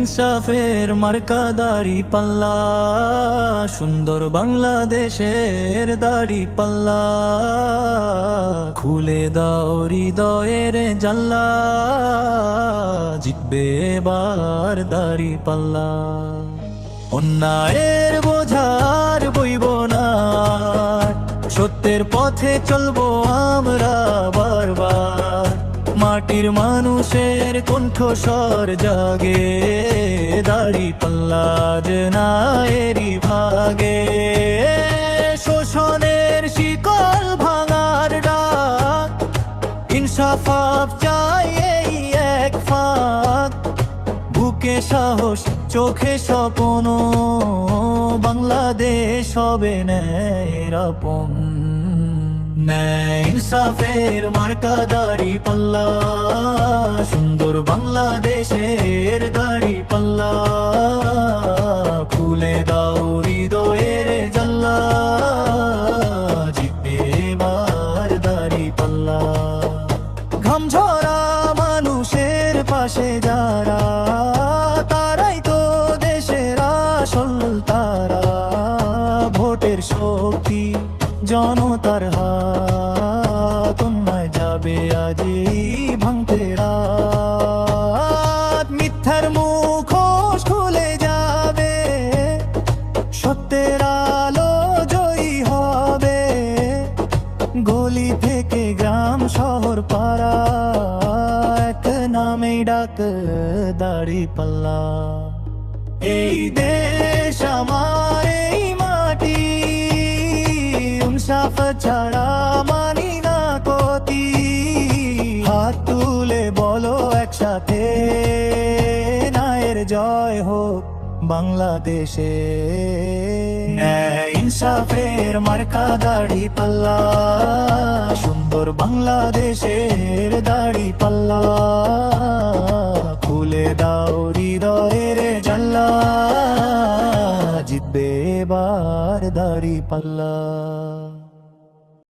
ইনসাফের মার্কা দাড়ি পাল্লা, সুন্দর বাংলাদেশের দাড়ি পাল্লা। খুলে দাও হৃদয়ের জানলা, জিতবে এবার দাড়ি পাল্লা। অন্যায়ের বোঝার বইব না, সত্যের পথে চলবো আমরা বারবার। মাটির মানুষের কণ্ঠস্বর জাগে, দাড়ি পাল্লা নায়েরি ভাগে। শোষণের শিকল ভাঙার ডাক, ইনসাফ চাই এই এক ফাঁক। বুকে সাহস চোখে স্বপ্ন, বাংলাদেশ হবে ন্যায়ের আপন। ন্যায় ইনসাফের মার্কা দাড়ি পাল্লা, সুন্দর বাংলাদেশের দাড়ি পাল্লা। খুলে দাও হৃদয়ের জানলা, জিতবে এবার দাড়ি পাল্লা। ঘাম ঝরা মানুষের পাশে যারা, তারাই তো দেশের আসল তারা। ভোটের শক্তি জনতার হাত, অন্যায় যাবে আজই ভাঙতে রাত। মিথ্যার মুখোশ খুলে যাবে, সত্যের আলো জয়ী হবে। গলি থেকে গ্রাম শহর পাড়া, এক নামে ডাক দাড়ি পাল্লা। এই দেশ আমার, এই মাটি, ইনসাফ ছাড়া মানি না গতি। হাত তুলে বলো একসাথে, ন্যায়ের জয় হোক বাংলাদেশে। ন্যায় ইনসাফের মার্কা দাড়ি পাল্লা, সুন্দর বাংলাদেশের দাড়ি পাল্লা। খুলে দাও হৃদয়ের জানলা, জিতবে এবার দাড়ি পাল্লা।